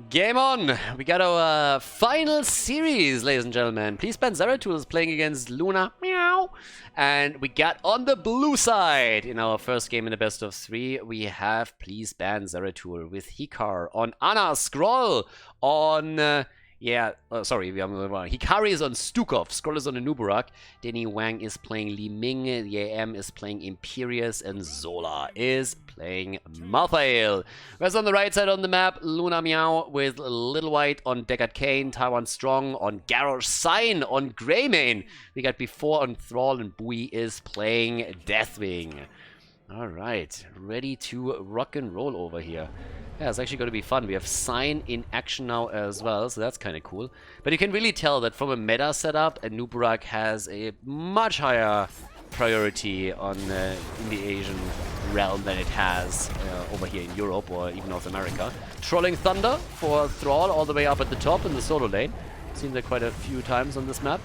Game on! We got our final series, ladies and gentlemen. Please ban Zeratul is playing against Luna. Meow! And we got on the blue side in our first game in the best of 3. We have Please Ban Zeratul with Hikar on Ana Scroll on... Hikari is on Stukov, Scroll is on Anubarak, Denny Wang is playing Li Ming, the AM is playing Imperius, and Zola is playing Malthael. Whereas on the right side on the map, Luna Meow with Little White on Deckard Kane, Taiwan Strong on Garrosh Sign on Greymane. We got before on Thrall, and Bui is playing Deathwing. Alright, ready to rock and roll over here. Yeah, it's actually going to be fun. We have Sign in action now as well, so that's kind of cool. But you can really tell that from a meta setup, Anubarak has a much higher priority on in the Asian realm than it has over here in Europe or even North America. Trolling Thunder for Thrall all the way up at the top in the solo lane. Seen that quite a few times on this map.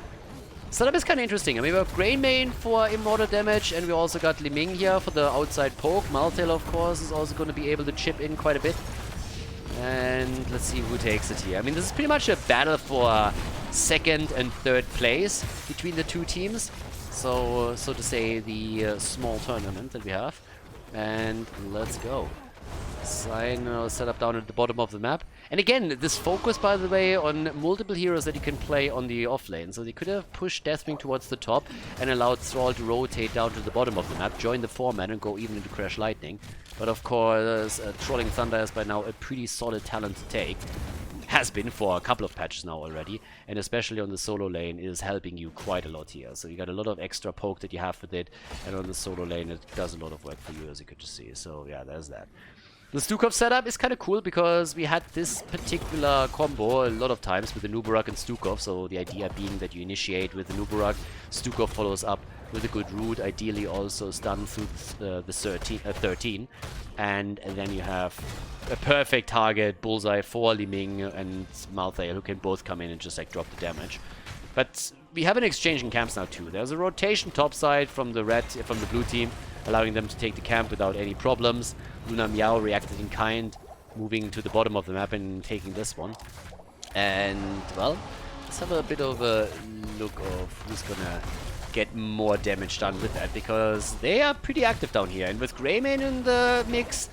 Setup is kind of interesting. I mean, we have Greymane for immortal damage, and we also got Li Ming here for the outside poke. Malthael, of course, is also going to be able to chip in quite a bit. And let's see who takes it here. I mean, this is pretty much a battle for second and third place between the two teams. So to say, the small tournament that we have. And let's go. Sign set up down at the bottom of the map. And again, this focus, by the way, on multiple heroes that you can play on the off lane. So they could have pushed Deathwing towards the top and allowed Thrall to rotate down to the bottom of the map, join the 4-man and go even into Crash Lightning. But of course, Trolling Thunder is by now a pretty solid talent to take. Has been for a couple of patches now already, and especially on the solo lane is helping you quite a lot here. So you got a lot of extra poke that you have with it, and on the solo lane it does a lot of work for you, as you could just see. So yeah, there's that. The Stukov setup is kind of cool because we had this particular combo a lot of times with the Anubarak and Stukov. So the idea being that you initiate with the Anubarak, Stukov follows up with a good root, ideally also stun through the 13. And then you have a perfect target, bullseye for Li Ming and Malthael, who can both come in and just like drop the damage. But we have an exchange in camps now too. There's a rotation topside from the blue team, allowing them to take the camp without any problems. Luna Meow reacted in kind, moving to the bottom of the map and taking this one. And, well, let's have a bit of a look of who's gonna get more damage done with that, because they are pretty active down here. And with Greymane in the mix,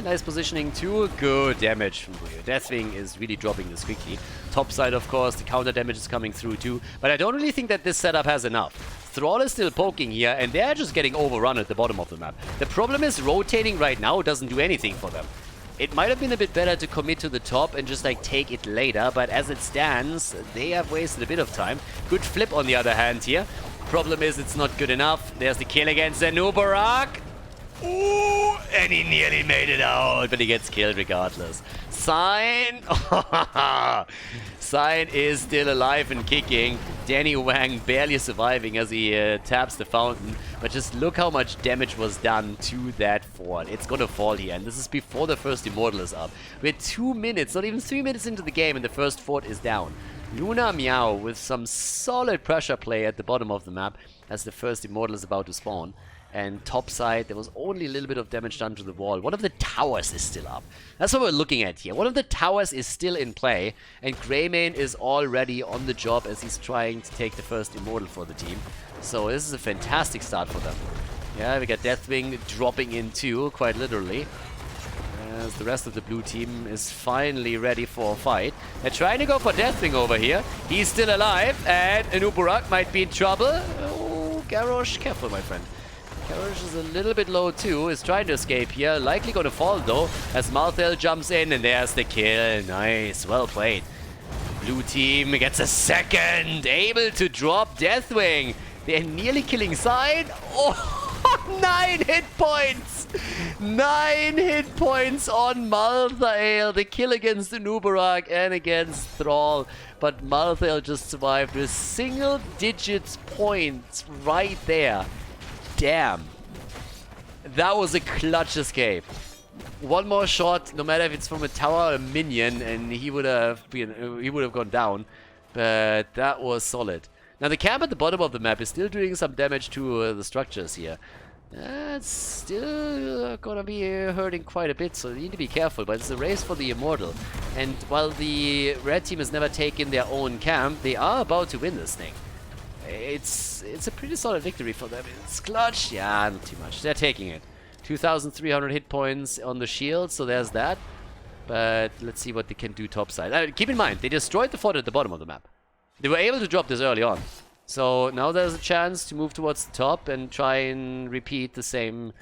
nice positioning too, good damage from Buyo. Deathwing is really dropping this quickly. Top side, of course, the counter damage is coming through too, but I don't really think that this setup has enough. Thrall is still poking here, and they're just getting overrun at the bottom of the map. The problem is rotating right now doesn't do anything for them. It might have been a bit better to commit to the top and just like take it later, but as it stands, they have wasted a bit of time. Good flip on the other hand here. Problem is it's not good enough. There's the kill against Anubarak. Ooh, and he nearly made it out, but he gets killed regardless. Sign! Sign is still alive and kicking. Danny Wang barely surviving as he taps the fountain. But just look how much damage was done to that fort. It's gonna fall here, and this is before the first Immortal is up. We're 2 minutes, not even 3 minutes into the game, and the first fort is down. Luna Meow with some solid pressure play at the bottom of the map as the first Immortal is about to spawn. And top side, there was only a little bit of damage done to the wall. One of the towers is still up. That's what we're looking at here. One of the towers is still in play, and Greymane is already on the job as he's trying to take the first Immortal for the team. So this is a fantastic start for them. Yeah, we got Deathwing dropping in too, quite literally. As the rest of the blue team is finally ready for a fight. They're trying to go for Deathwing over here. He's still alive, and Anubarak might be in trouble. Oh, Garrosh, careful, my friend. Garrosh is a little bit low too, is trying to escape here, likely going to fall though, as Malthael jumps in, and there's the kill. Nice, well played. Blue team gets a second, able to drop Deathwing. They're nearly killing Sign. Oh, 9 hit points! 9 hit points on Malthael. The kill against Anubarak and against Thrall. But Malthael just survived with single digits points right there. Damn. That was a clutch escape. One more shot, no matter if it's from a tower or a minion, and he would have gone down. But that was solid. Now the camp at the bottom of the map is still doing some damage to the structures here. That's still gonna be hurting quite a bit, so you need to be careful, but it's a race for the Immortal. And while the red team has never taken their own camp, they are about to win this thing. It's a pretty solid victory for them. It's clutch. Yeah, not too much. They're taking it. 2,300 hit points on the shield, so there's that. But let's see what they can do topside. Keep in mind, they destroyed the fort at the bottom of the map. They were able to drop this early on. So now there's a chance to move towards the top and try and repeat the same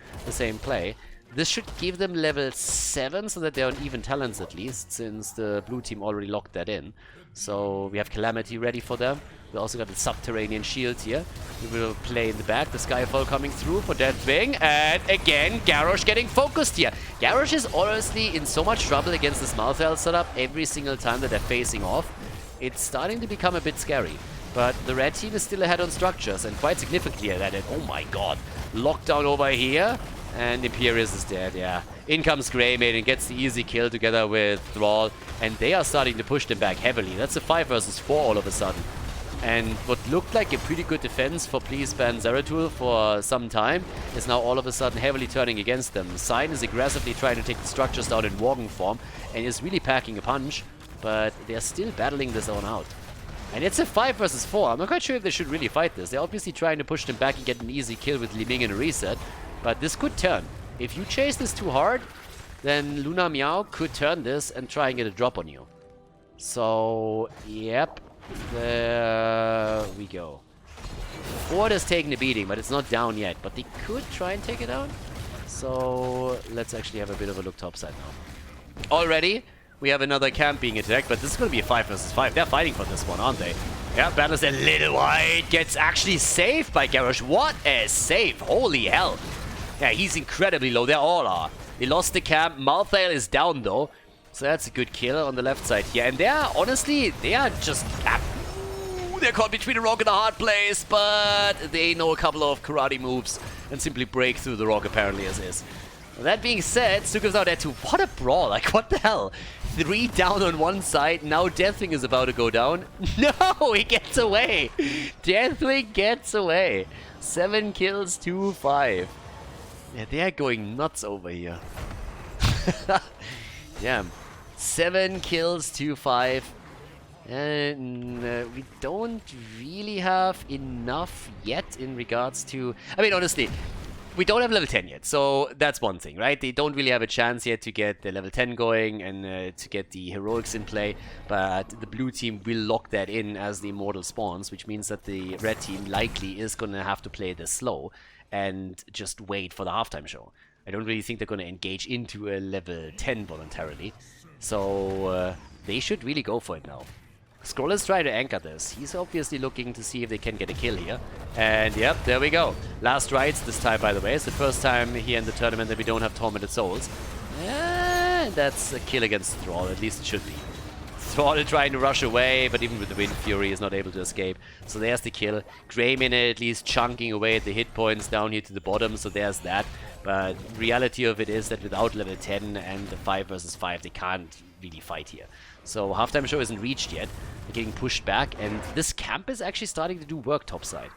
play. This should give them level 7 so that they're on even talents at least, since the blue team already locked that in. So we have Calamity ready for them. We also got the Subterranean Shield here. We will play in the back, the Skyfall coming through for Deathwing. And again, Garrosh getting focused here. Garrosh is honestly in so much trouble against this Malthael setup every single time that they're facing off. It's starting to become a bit scary. But the red team is still ahead on structures, and quite significantly ahead. Oh my god. Lockdown over here. And Imperius is dead, yeah. In comes Greymane and gets the easy kill together with Thrall. And they are starting to push them back heavily. That's a 5 versus 4 all of a sudden. And what looked like a pretty good defense for Please Ban Zeratul for some time is now all of a sudden heavily turning against them. Sign is aggressively trying to take the structures down in Worgen form and is really packing a punch. But they're still battling this one out. And it's a 5 versus 4. I'm not quite sure if they should really fight this. They're obviously trying to push them back and get an easy kill with Li Ming and a reset. But this could turn. If you chase this too hard, then Luna Meow could turn this and try and get a drop on you. So, yep. There we go. Ford has taken a beating, but it's not down yet. But they could try and take it down. So, let's actually have a bit of a look topside now. Already, we have another camp being attacked, but this is going to be a 5 versus 5. They're fighting for this one, aren't they? Yeah, battles a little wide. Gets actually saved by Garrosh. What a save. Holy hell. Yeah, he's incredibly low. They all are. They lost the camp. Malthael is down, though. So that's a good kill on the left side here. And they're, honestly, they are just... they're caught between a rock and a hard place, but they know a couple of karate moves and simply break through the rock, apparently, as is. That being said, Sukov's out there too. What a brawl. Like, what the hell? 3 down on one side. Now Deathwing is about to go down. No, he gets away. Deathwing gets away. 7 kills, 2-5. Yeah, they are going nuts over here. Yeah. 7 kills, 2-5. And we don't really have enough yet in regards to... I mean, honestly, we don't have level 10 yet, so that's one thing, right? They don't really have a chance yet to get the level 10 going and to get the heroics in play, but the blue team will lock that in as the Immortal spawns, which means that the red team likely is going to have to play this slow and just wait for the halftime show. I don't really think they're going to engage into a level 10 voluntarily, so they should really go for it now. Scroll is trying to anchor this. He's obviously looking to see if they can get a kill here. And yep, there we go. Last rights this time, by the way. It's the first time here in the tournament that we don't have Tormented Souls. And that's a kill against Thrall, at least it should be. Thrall is trying to rush away, but even with the Wind Fury is not able to escape. So there's the kill. Greymane at least chunking away at the hit points down here to the bottom, so there's that. But reality of it is that without level 10 and the 5 versus 5, they can't really fight here. So halftime show isn't reached yet. They're getting pushed back, and this camp is actually starting to do work topside.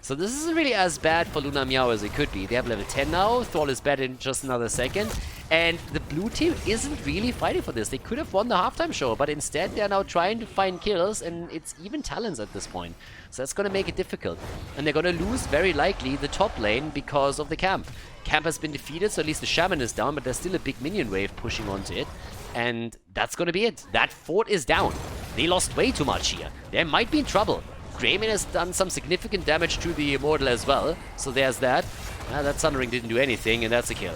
So this isn't really as bad for Luna Meow as it could be. They have level 10 now. Thrall is bad in just another second. And the blue team isn't really fighting for this. They could have won the halftime show, but instead they're now trying to find kills, and it's even talents at this point. So that's going to make it difficult. And they're going to lose, very likely, the top lane because of the camp. Camp has been defeated, so at least the Shaman is down, but there's still a big minion wave pushing onto it. And that's going to be it. That fort is down. They lost way too much here. They might be in trouble. Greymane has done some significant damage to the Immortal as well. So there's that. That Sundering didn't do anything, and that's a kill.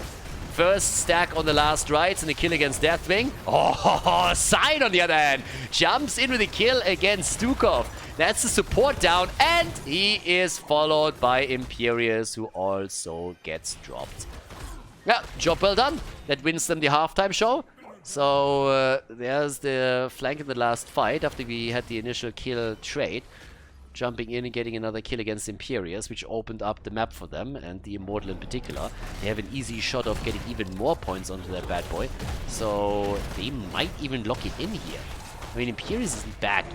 First stack on the last rights and a kill against Deathwing. Oh, Sign on the other hand jumps in with a kill against Stukov. That's the support down, and he is followed by Imperius, who also gets dropped. Yeah, job well done. That wins them the halftime show. So there's the flank in the last fight after we had the initial kill trade. Jumping in and getting another kill against Imperius, which opened up the map for them, and the Immortal in particular. They have an easy shot of getting even more points onto that bad boy. So they might even lock it in here. I mean, Imperius isn't back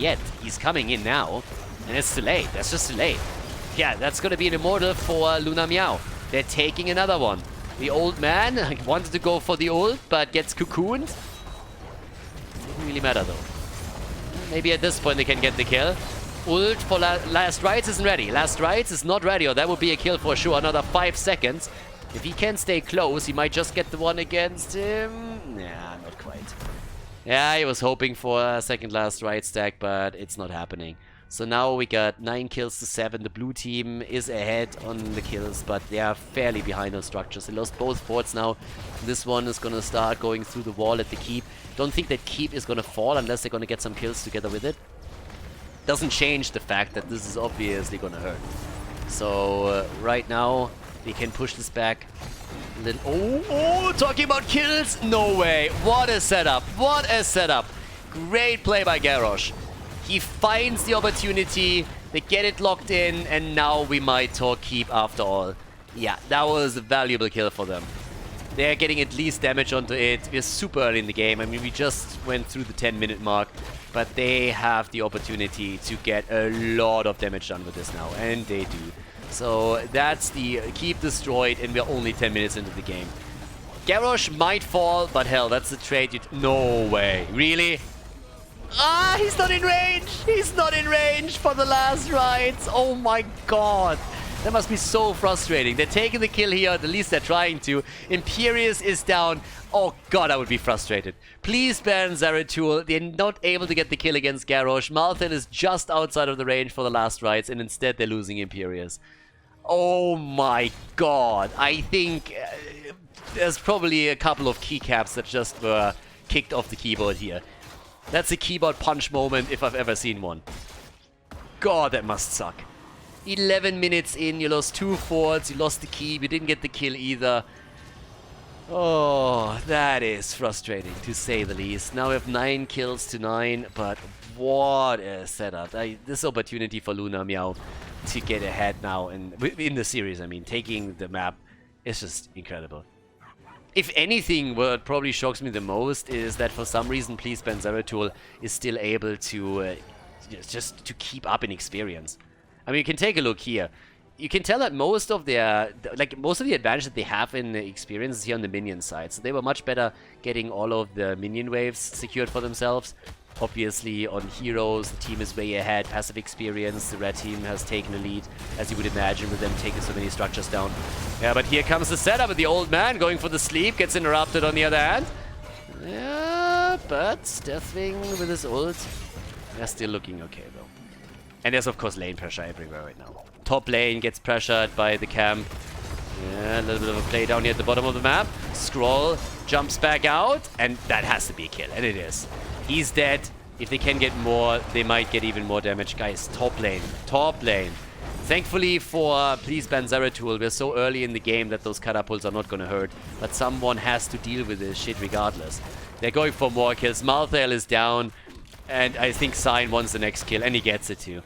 yet. He's coming in now. And it's too late. That's just too late. Yeah, that's going to be an Immortal for Luna Meow. They're taking another one. The old man wanted to go for the ult, but gets cocooned. Doesn't really matter, though. Maybe at this point they can get the kill. Ult for Last Rites isn't ready. Last Rites is not ready, or that would be a kill for sure. Another 5 seconds. If he can stay close, he might just get the one against him. Nah, not quite. Yeah, he was hoping for a second Last Rites stack, but it's not happening. So now we got 9 kills to 7. The blue team is ahead on the kills, but they are fairly behind on structures. They lost both forts now. This one is going to start going through the wall at the keep. Don't think that keep is going to fall unless they're going to get some kills together with it. Doesn't change the fact that this is obviously going to hurt. So right now they can push this back. Oh, talking about kills? No way. What a setup. What a setup. Great play by Garrosh. He finds the opportunity, they get it locked in, and now we might talk keep after all. Yeah, that was a valuable kill for them. They're getting at least damage onto it. We're super early in the game. I mean, we just went through the 10-minute mark, but they have the opportunity to get a lot of damage done with this now, and they do. So that's the keep destroyed, and we're only 10 minutes into the game. Garrosh might fall, but hell, that's the trade. No way. Really? Ah, he's not in range! He's not in range for the Last Rites! Oh my god! That must be so frustrating. They're taking the kill here, at least they're trying to. Imperius is down. Oh god, I would be frustrated. Please ban Zeratul. They're not able to get the kill against Garrosh. Malthael is just outside of the range for the Last Rites, and instead they're losing Imperius. Oh my god. I think there's probably a couple of keycaps that just were kicked off the keyboard here. That's a keyboard punch moment if I've ever seen one. God, that must suck. 11 minutes in, you lost 2 forts, you lost the keep, you didn't get the kill either. Oh, that is frustrating, to say the least. Now we have 9 kills to 9, but what a setup. This opportunity for Luna Meow to get ahead now, and in the series, I mean, taking the map is just incredible. If anything, what probably shocks me the most is that for some reason, Please Ban Zeratul is still able to just to keep up in experience. I mean, you can take a look here. You can tell that most of their, most of the advantage that they have in the experience is here on the minion side. So they were much better getting all of the minion waves secured for themselves. Obviously, on heroes, the team is way ahead. Passive experience, the red team has taken the lead, as you would imagine, with them taking so many structures down. Yeah, but here comes the setup with the old man going for the sleep, gets interrupted on the other hand. Yeah, but Deathwing with his ult, they're still looking okay, though. And there's, of course, lane pressure everywhere right now. Top lane gets pressured by the camp. Yeah, a little bit of a play down here at the bottom of the map. Scroll jumps back out, and that has to be a kill, and it is. He's dead. If they can get more, they might get even more damage. Guys, top lane. Top lane. Thankfully for Please Ban Zeratul, we're so early in the game that those catapults are not going to hurt. But someone has to deal with this shit regardless. They're going for more kills. Malthael is down. And I think Sign wants the next kill. And he gets it too.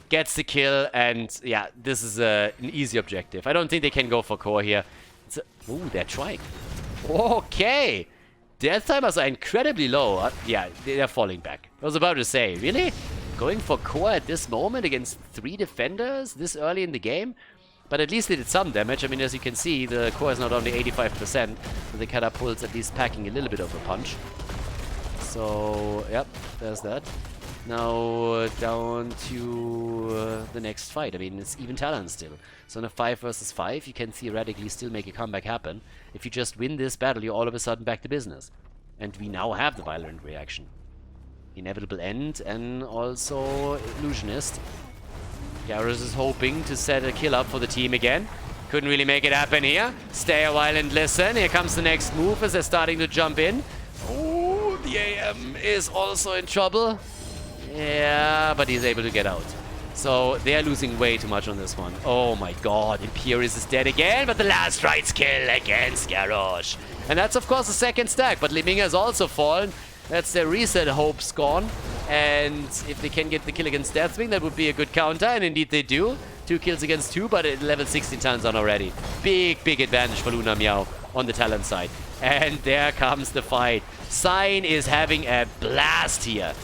Gets the kill. And yeah, this is an easy objective. I don't think they can go for core here. Ooh, they're trying. Okay. Death timers are incredibly low. Yeah, they're falling back. I was about to say, really? Going for core at this moment against 3 defenders this early in the game? But at least they did some damage. I mean, as you can see, the core is not only 85%, but the catapult's at least packing a little bit of a punch. So, yep, there's that. Now down to the next fight. I mean, it's even talent still. So in a 5 versus 5, you can theoretically still make a comeback happen. If you just win this battle, you're all of a sudden back to business. And we now have the violent reaction. Inevitable End and also Illusionist. Garrus is hoping to set a kill up for the team again. Couldn't really make it happen here. Stay a while and listen. Here comes the next move as they're starting to jump in. Oh, the AM is also in trouble. Yeah, but he's able to get out. So they're losing way too much on this one. Oh my god, Imperius is dead again, but the Last Rites kill against Garrosh. And that's of course the second stack, but Li Ming has also fallen. That's their reset hopes gone. And if they can get the kill against Deathwing, that would be a good counter, and indeed they do. 2 kills against 2, but at level 16 talents on already. Big, big advantage for Luna Meow on the talent side. And there comes the fight. Sign is having a blast here.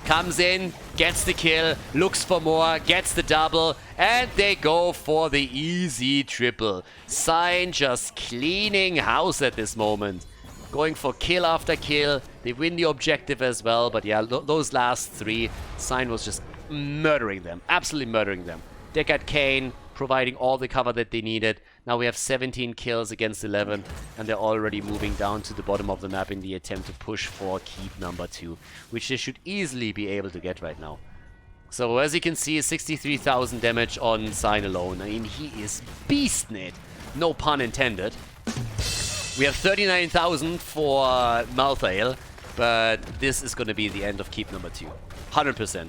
comes in, gets the kill, looks for more, gets the double, and they go for the easy triple. Sign just cleaning house at this moment. Going for kill after kill. They win the objective as well, but yeah, those last 3, Sign was just murdering them. Absolutely murdering them. Deckard Cain providing all the cover that they needed. Now we have 17 kills against 11, and they're already moving down to the bottom of the map in the attempt to push for keep number 2, which they should easily be able to get right now. So as you can see, 63,000 damage on Sign alone. I mean, he is beasting it. No pun intended. We have 39,000 for Malthael, but this is going to be the end of keep number 2. 100%.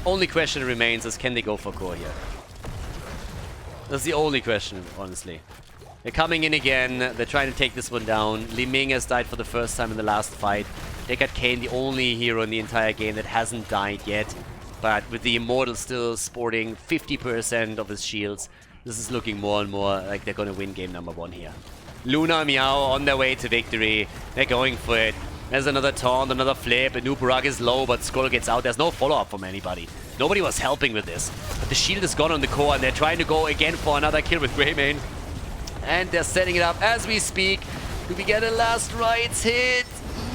Only question remains is, can they go for core here? That's the only question, honestly. They're coming in again. They're trying to take this one down. Li Ming has died for the first time in the last fight. Deckard Cain, the only hero in the entire game that hasn't died yet. But with the Immortal still sporting 50% of his shields, this is looking more and more like they're going to win game number 1 here. Luna, Meow on their way to victory. They're going for it. There's another taunt, another flip. Nuburak is low, but Skrull gets out. There's no follow-up from anybody. Nobody was helping with this. But the shield is gone on the core, and they're trying to go again for another kill with Greymane. And they're setting it up as we speak. Do we get a last rights hit?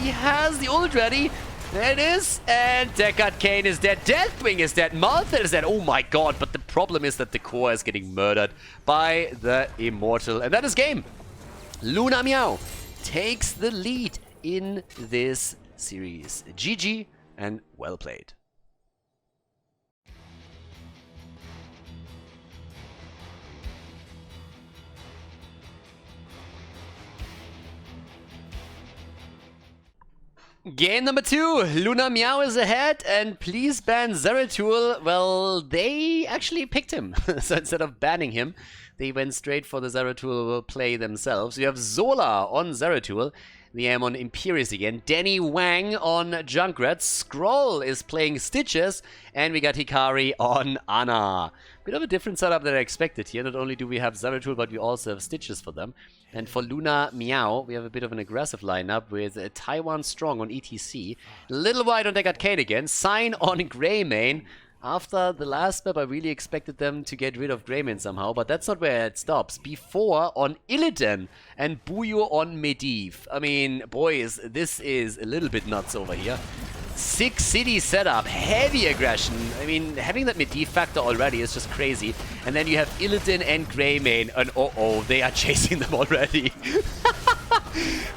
He has the ult ready. There it is. And Deckard Cain is dead. Deathwing is dead. Malthael is dead. Oh my god. But the problem is that the core is getting murdered by the Immortal. And that is game. Luna Meow takes the lead in this series. GG and well played. Game number 2, Luna Meow is ahead, and please ban Zeratul. Well, they actually picked him, so instead of banning him, they went straight for the Zeratul play themselves. You have Zola on Zeratul, the M on Imperius again, Danny Wang on Junkrat, Skrull is playing Stitches, and we got Hikari on Ana. Bit of a different setup than I expected here. Not only do we have Zeratul, but we also have Stitches for them. And for Luna Meow, we have a bit of an aggressive lineup with Taiwan Strong on ETC, Little White on Deckard Cain again, Sign on Greymane. After the last map, I really expected them to get rid of Greymane somehow, but that's not where it stops. Before on Illidan and Buyo on Medivh. I mean, boys, this is a little bit nuts over here. 6 city setup, heavy aggression. I mean, having that Medivh factor already is just crazy. And then you have Illidan and Greymane, and oh, they are chasing them already.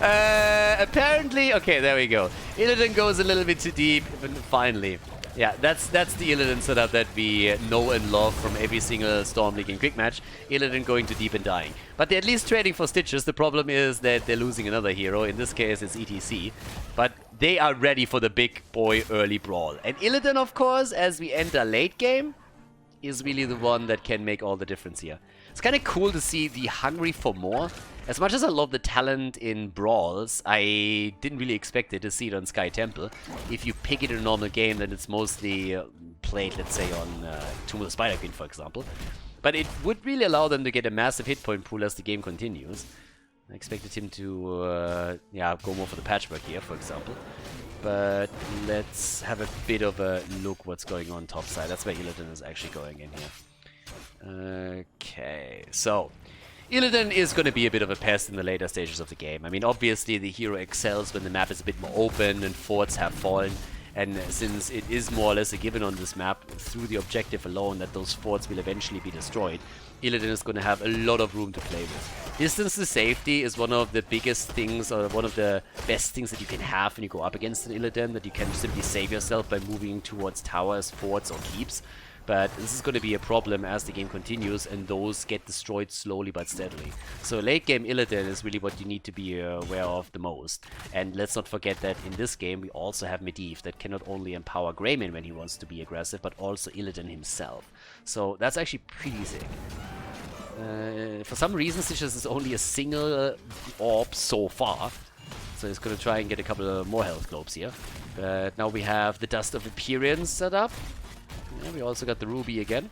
Apparently, okay, there we go. Illidan goes a little bit too deep, finally. Yeah, that's the Illidan setup that we know and love from every single Storm League and Quick Match. Illidan going too deep and dying. But they're at least trading for Stitches. The problem is that they're losing another hero. In this case, it's ETC. But they are ready for the big boy early brawl. And Illidan, of course, as we enter late game, is really the one that can make all the difference here. It's kind of cool to see the hungry for more. As much as I love the talent in brawls, I didn't really expect it to see it on Sky Temple. If you pick it in a normal game, then it's mostly played, let's say, on Tomb of the Spider Queen, for example. But it would really allow them to get a massive hit point pool as the game continues. I expected him to go more for the patchwork here, for example. But let's have a bit of a look what's going on top side. That's where Illidan is actually going in here. Okay, so Illidan is going to be a bit of a pest in the later stages of the game. I mean, obviously the hero excels when the map is a bit more open and forts have fallen. And since it is more or less a given on this map, through the objective alone, that those forts will eventually be destroyed, Illidan is going to have a lot of room to play with. Distance to safety is one of the biggest things, or one of the best things that you can have when you go up against an Illidan, that you can simply save yourself by moving towards towers, forts, or keeps. But this is going to be a problem as the game continues, and those get destroyed slowly but steadily. So late game Illidan is really what you need to be aware of the most. And let's not forget that in this game we also have Medivh that can not only empower Greymane when he wants to be aggressive, but also Illidan himself. So that's actually pretty sick. For some reason Stitches is only a single orb so far. So he's going to try and get a couple of more health globes here. But now we have the Dust of Appearance set up. Yeah, we also got the Ruby again.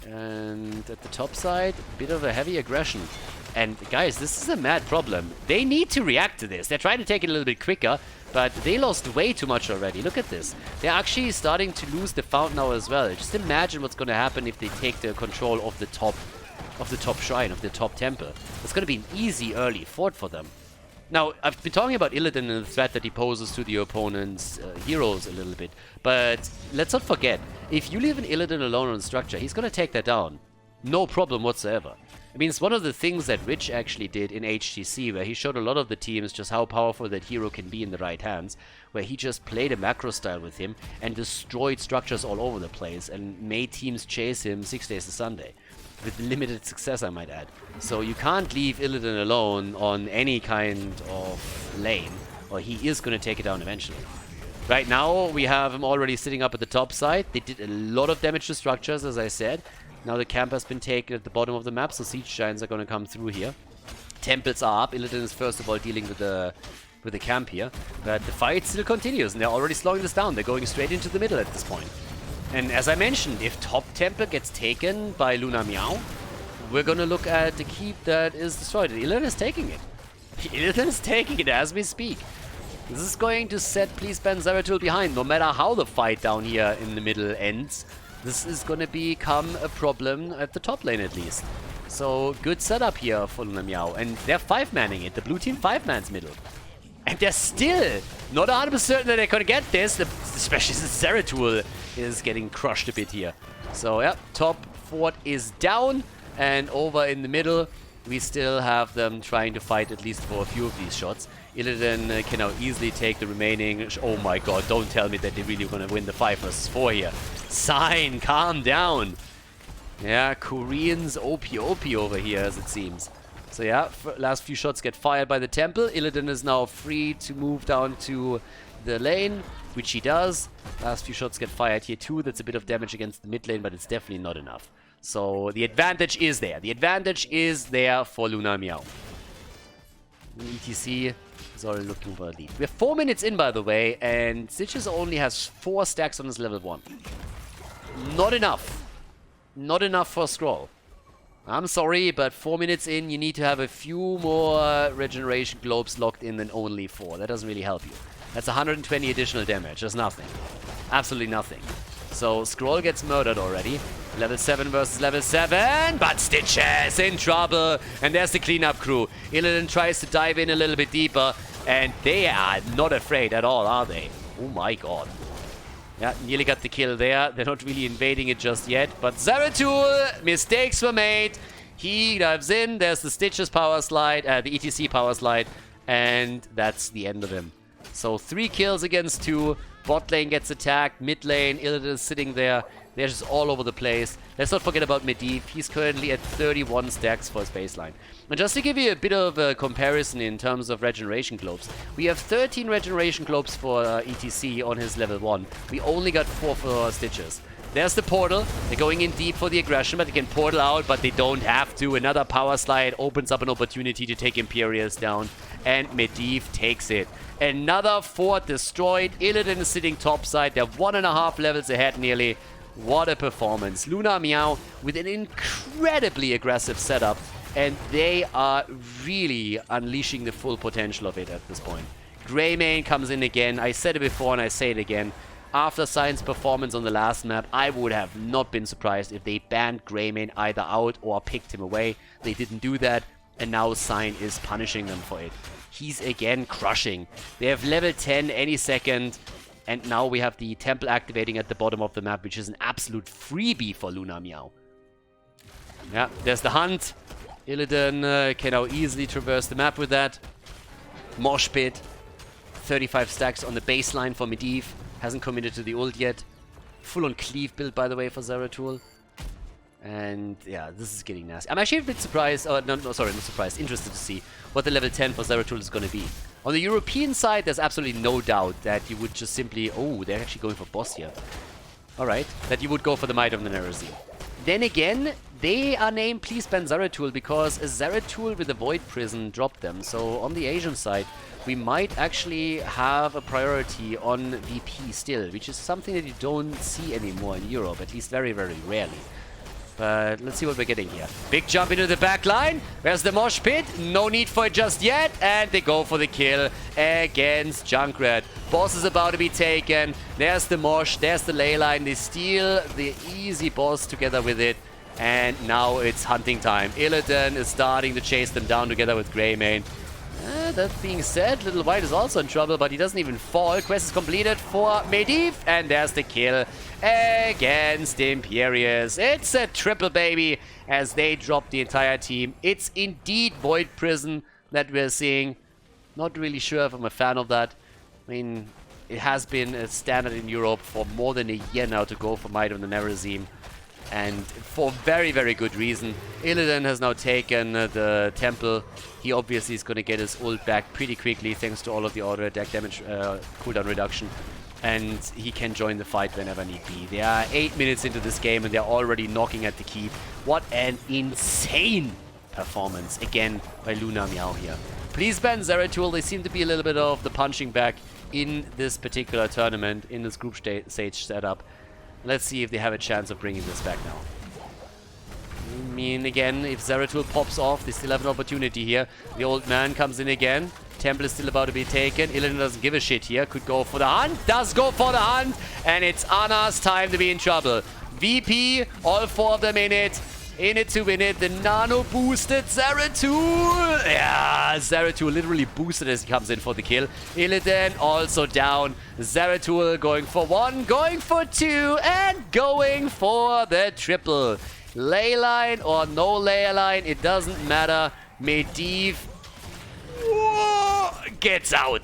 And at the top side, a bit of a heavy aggression. And guys, this is a mad problem. They need to react to this. They're trying to take it a little bit quicker, but they lost way too much already. Look at this. They're actually starting to lose the fountain now as well. Just imagine what's going to happen if they take the control of the top shrine, of the top temple. It's going to be an easy early fort for them. Now, I've been talking about Illidan and the threat that he poses to the opponent's heroes a little bit, but let's not forget, if you leave an Illidan alone on structure, he's going to take that down. No problem whatsoever. I mean, it's one of the things that Rich actually did in HTC, where he showed a lot of the teams just how powerful that hero can be in the right hands, where he just played a macro style with him and destroyed structures all over the place and made teams chase him 6 days to Sunday. With limited success, I might add. So you can't leave Illidan alone on any kind of lane, or he is going to take it down eventually. Right now, we have him already sitting up at the top side. They did a lot of damage to structures, as I said. Now the camp has been taken at the bottom of the map, so siege giants are going to come through here. Temples are up. Illidan is first of all dealing with the camp here. But the fight still continues, and they're already slowing this down. They're going straight into the middle at this point. And as I mentioned, if top temple gets taken by Luna Meow, we're going to look at the keep that is destroyed. Illidan is taking it. Illidan is taking it as we speak. This is going to set Please Ban Zeratul behind, no matter how the fight down here in the middle ends. This is going to become a problem at the top lane at least. So, good setup here for Luna Meow. And they're 5-manning it. The blue team 5-mans middle. And they're still not 100% certain that they're going to get this, especially since Zeratul is getting crushed a bit here. So, yeah, top fort is down. And over in the middle, we still have them trying to fight at least for a few of these shots. Illidan can now easily take the remaining... Oh my god, don't tell me that they're really going to win the 5 versus 4 here. Sign, calm down. Yeah, Koreans OP over here, as it seems. So yeah, last few shots get fired by the temple. Illidan is now free to move down to the lane, which he does. Last few shots get fired here too. That's a bit of damage against the mid lane, but it's definitely not enough. So the advantage is there. The advantage is there for Luna Meow. ETC is already looking for a lead. We're 4 minutes in, by the way, and Stitches only has 4 stacks on his level 1. Not enough. Not enough for Scroll. I'm sorry, but 4 minutes in, you need to have a few more regeneration globes locked in than only 4. That doesn't really help you. That's 120 additional damage. That's nothing. Absolutely nothing. So, Scroll gets murdered already. Level 7 versus level 7, but Stitches in trouble. And there's the cleanup crew. Illidan tries to dive in a little bit deeper, and they are not afraid at all, are they? Oh my god. Yeah, nearly got the kill there. They're not really invading it just yet. But Zeratul, mistakes were made. He dives in. There's the Stitches power slide, the ETC power slide. And that's the end of him. So 3 kills against 2. Bot lane gets attacked. Mid lane, Illidan is sitting there. They're just all over the place. Let's not forget about Medivh. He's currently at 31 stacks for his baseline. And just to give you a bit of a comparison in terms of regeneration globes, we have 13 regeneration globes for ETC on his level 1. We only got 4 for Stitches. There's the portal. They're going in deep for the aggression, but they can portal out, but they don't have to. Another power slide opens up an opportunity to take Imperius down, and Medivh takes it. Another fort destroyed. Illidan is sitting topside. They're 1.5 levels ahead nearly. What a performance. Luna Meow with an incredibly aggressive setup, and they are really unleashing the full potential of it at this point. Greymane comes in again. I said it before and I say it again. After Sign's performance on the last map, I would have not been surprised if they banned Greymane either out or picked him away. They didn't do that, and now Sign is punishing them for it. He's again crushing. They have level 10 any second. And now we have the temple activating at the bottom of the map, which is an absolute freebie for Luna Meow. Yeah, there's the hunt. Illidan can now easily traverse the map with that. Mosh pit. 35 stacks on the baseline for Medivh. Hasn't committed to the ult yet. Full-on cleave build, by the way, for Zeratul. And yeah, this is getting nasty. I'm actually a bit surprised, sorry, not surprised, interested to see what the level 10 for Zeratul is going to be. On the European side, there's absolutely no doubt that you would just simply... Oh, they're actually going for boss here. Alright, that you would go for the Might of the Nerazim. Then again, they are named Please Ban Zeratul because a Zeratul with a Void Prison dropped them. So on the Asian side, we might actually have a priority on VP still, which is something that you don't see anymore in Europe, at least very, very rarely. But let's see what we're getting here. Big jump into the back line. Where's the mosh pit? No need for it just yet. And they go for the kill against Junkrat. Boss is about to be taken. There's the mosh. There's the ley line. They steal the easy boss together with it. And now it's hunting time. Illidan is starting to chase them down together with Greymane. That being said, Little White is also in trouble, but he doesn't even fall. Quest is completed for Medivh, and there's the kill against Imperius. It's a triple, baby, as they drop the entire team. It's indeed Void Prison that we're seeing. Not really sure if I'm a fan of that. I mean, it has been a standard in Europe for more than a year now to go for Might of the Nerazim. And for very, very good reason. Illidan has now taken the temple. He obviously is going to get his ult back pretty quickly thanks to all of the auto attack damage cooldown reduction. And he can join the fight whenever need be. They are 8 minutes into this game and they're already knocking at the keep. What an insane performance again by Luna Meow here. Please ban Zeratul. They seem to be a little bit of the punching bag in this particular tournament, in this group stage setup. Let's see if they have a chance of bringing this back now. I mean, again, if Zeratul pops off, they still have an opportunity here. The old man comes in again. Temple is still about to be taken. Illidan doesn't give a shit here. Could go for the hunt. Does go for the hunt. And it's Ana's time to be in trouble. VP, all 4 of them in it. In it to win it. The nano boosted Zeratul. Yeah, Zeratul literally boosted as he comes in for the kill. Illidan also down. Zeratul going for 1, going for 2, and going for the triple. Ley line or no ley line, it doesn't matter. Medivh gets out.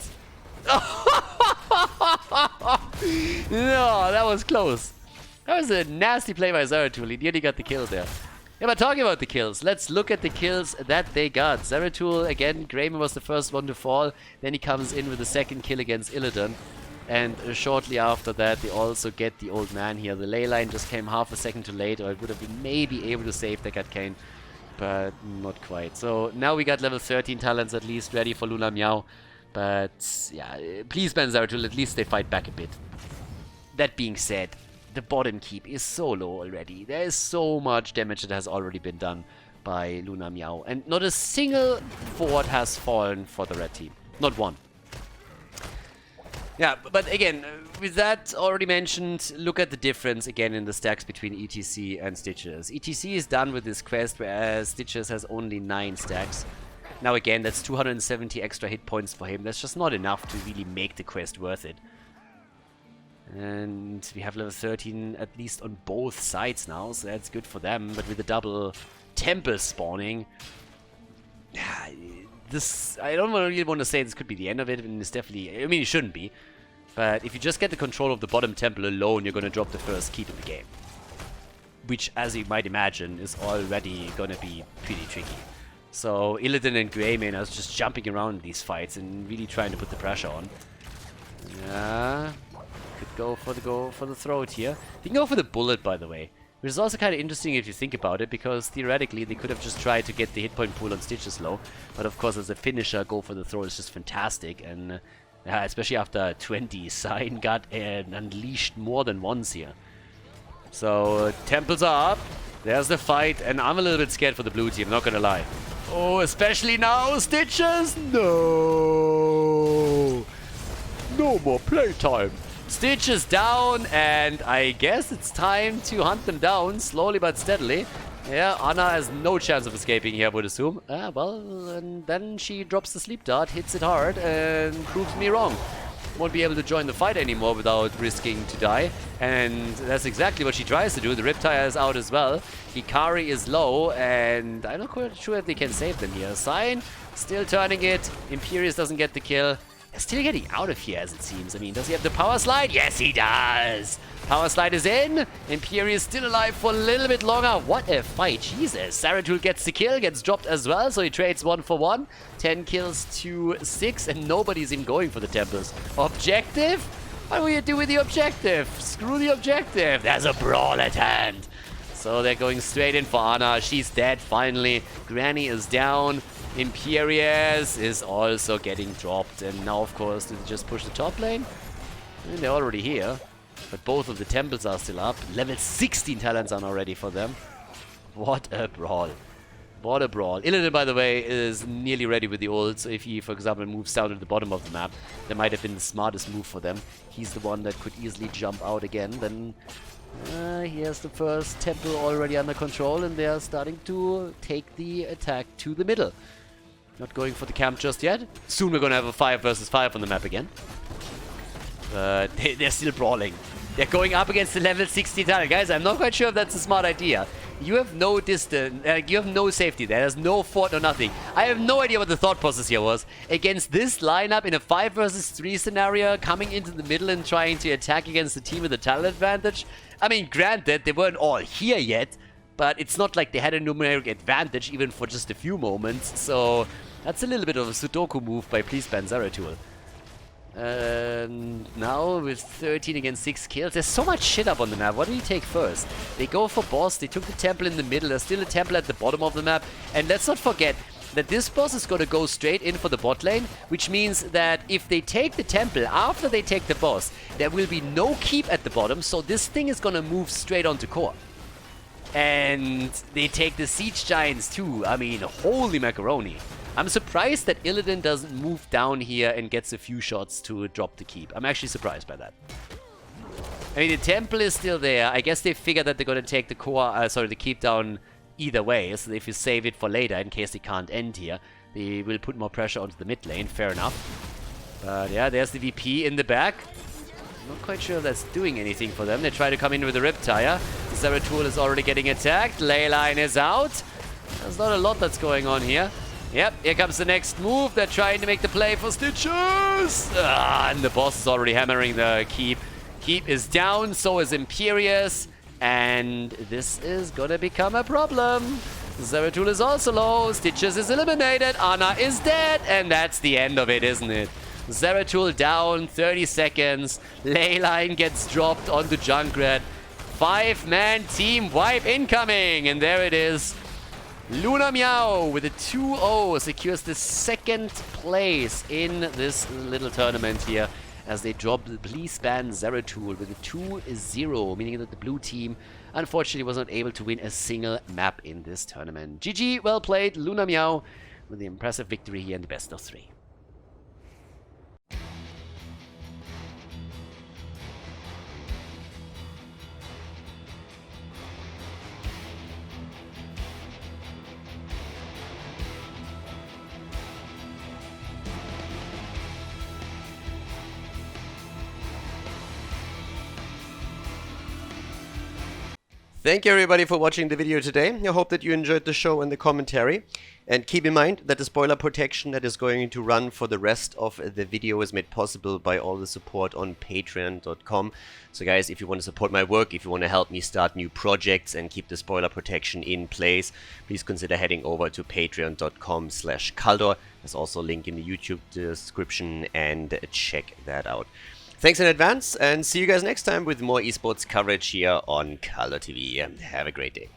No, that was close. That was a nasty play by Zeratul. He nearly got the kill there. Yeah, but talking about the kills, let's look at the kills that they got. Zeratul, again, Greymane was the first one to fall. Then he comes in with the second kill against Illidan. And shortly after that, they also get the old man here. The ley line just came half a second too late, or it would have been maybe able to save the Kane, but not quite. So now we got level 13 talents at least ready for Luna Meow. But yeah, please ban Zeratul, at least they fight back a bit. That being said, the bottom keep is so low already. There is so much damage that has already been done by Luna Meow. And not a single fort has fallen for the red team. Not one. Yeah, but again, with that already mentioned, look at the difference again in the stacks between ETC and Stitches. ETC is done with this quest, whereas Stitches has only 9 stacks. Now again, that's 270 extra hit points for him. That's just not enough to really make the quest worth it. And we have level 13 at least on both sides now, so that's good for them. But with the double temple spawning, this, I don't really want to say this could be the end of it, and it's definitely, I mean, it shouldn't be. But if you just get the control of the bottom temple alone, you're going to drop the first keep in the game. Which, as you might imagine, is already going to be pretty tricky. So Illidan and Greymane are just jumping around these fights and really trying to put the pressure on. Yeah, could go for the throat here. You can go for the bullet, by the way. Which is also kind of interesting if you think about it, because theoretically they could have just tried to get the hit point pool on Stitches low. But of course, as a finisher, go for the throw is just fantastic. And especially after 20, Sign got unleashed more than once here. So temples are up. There's the fight, and I'm a little bit scared for the blue team, not gonna lie. Oh, especially now, Stitches! No! No more playtime! Stitches down, and I guess it's time to hunt them down, slowly but steadily. Yeah, Ana has no chance of escaping here, I would assume. Well, and then she drops the sleep dart, hits it hard, and proves me wrong. Won't be able to join the fight anymore without risking to die. And that's exactly what she tries to do. The Riptire is out as well. Hikari is low, and I'm not quite sure if they can save them here. Sign, still turning it. Imperius doesn't get the kill. They're still getting out of here, as it seems. I mean, does he have the power slide? Yes, he does! Power slide is in. Imperius still alive for a little bit longer. What a fight. Jesus. Zeratul gets the kill, gets dropped as well, so he trades 1 for 1. 10 kills to 6, and nobody's even going for the temples. Objective? What will you do with the objective? Screw the objective. There's a brawl at hand. So they're going straight in for Ana. She's dead, finally. Granny is down. Imperius is also getting dropped. And now, of course, do they just push the top lane? I mean, they're already here. But both of the temples are still up. Level 16 talents are now ready for them. What a brawl. What a brawl. Illidan, by the way, is nearly ready with the ult, so if he, for example, moves down to the bottom of the map, that might have been the smartest move for them. He's the one that could easily jump out again. Then he has the first temple already under control, and they are starting to take the attack to the middle. Not going for the camp just yet. Soon we're going to have a 5 versus 5 on the map again. But they're still brawling. They're going up against the level 60 talent. Guys, I'm not quite sure if that's a smart idea. You have no distance, you have no safety there. There's no fort or nothing. I have no idea what the thought process here was. Against this lineup in a 5 versus 3 scenario, coming into the middle and trying to attack against the team with a talent advantage. I mean, granted, they weren't all here yet, but it's not like they had a numeric advantage even for just a few moments. So that's a little bit of a Sudoku move by Please Ban Zeratul. Now with 13 against 6 kills, there's so much shit up on the map. What do you take first? They go for boss, they took the temple in the middle, there's still a temple at the bottom of the map, and let's not forget that this boss is going to go straight in for the bot lane, which means that if they take the temple after they take the boss, there will be no keep at the bottom, so this thing is going to move straight onto core. And they take the siege giants too. I mean, holy macaroni. I'm surprised that Illidan doesn't move down here and gets a few shots to drop the keep. I'm actually surprised by that. I mean, the temple is still there. I guess they figured that they're going to take the core, the keep down either way. So if you save it for later, in case they can't end here, they will put more pressure onto the mid lane. Fair enough. But yeah, there's the VP in the back. Not quite sure if that's doing anything for them. They try to come in with a Riptire. Zeratul is already getting attacked. Leyline is out. There's not a lot that's going on here. Yep, here comes the next move. They're trying to make the play for Stitches. And the boss is already hammering the keep. Keep is down, so is Imperious. And this is gonna become a problem. Zeratul is also low. Stitches is eliminated. Ana is dead. And that's the end of it, isn't it? Zeratul down, 30 seconds. Leyline gets dropped onto Junkrat. 5-man team wipe incoming. And there it is. Luna Meow with a 2-0 secures the 2nd place in this little tournament here as they drop the Please Ban Zeratul with a 2-0, meaning that the blue team unfortunately was not able to win a single map in this tournament. GG, well played, Luna Meow with the impressive victory here in the best of 3. Thank you everybody for watching the video today. I hope that you enjoyed the show and the commentary. And keep in mind that the spoiler protection that is going to run for the rest of the video is made possible by all the support on patreon.com. So guys, if you want to support my work, if you want to help me start new projects and keep the spoiler protection in place, please consider heading over to patreon.com/Khaldor. There's also a link in the YouTube description and check that out. Thanks in advance, and see you guys next time with more esports coverage here on Khaldor TV. Have a great day.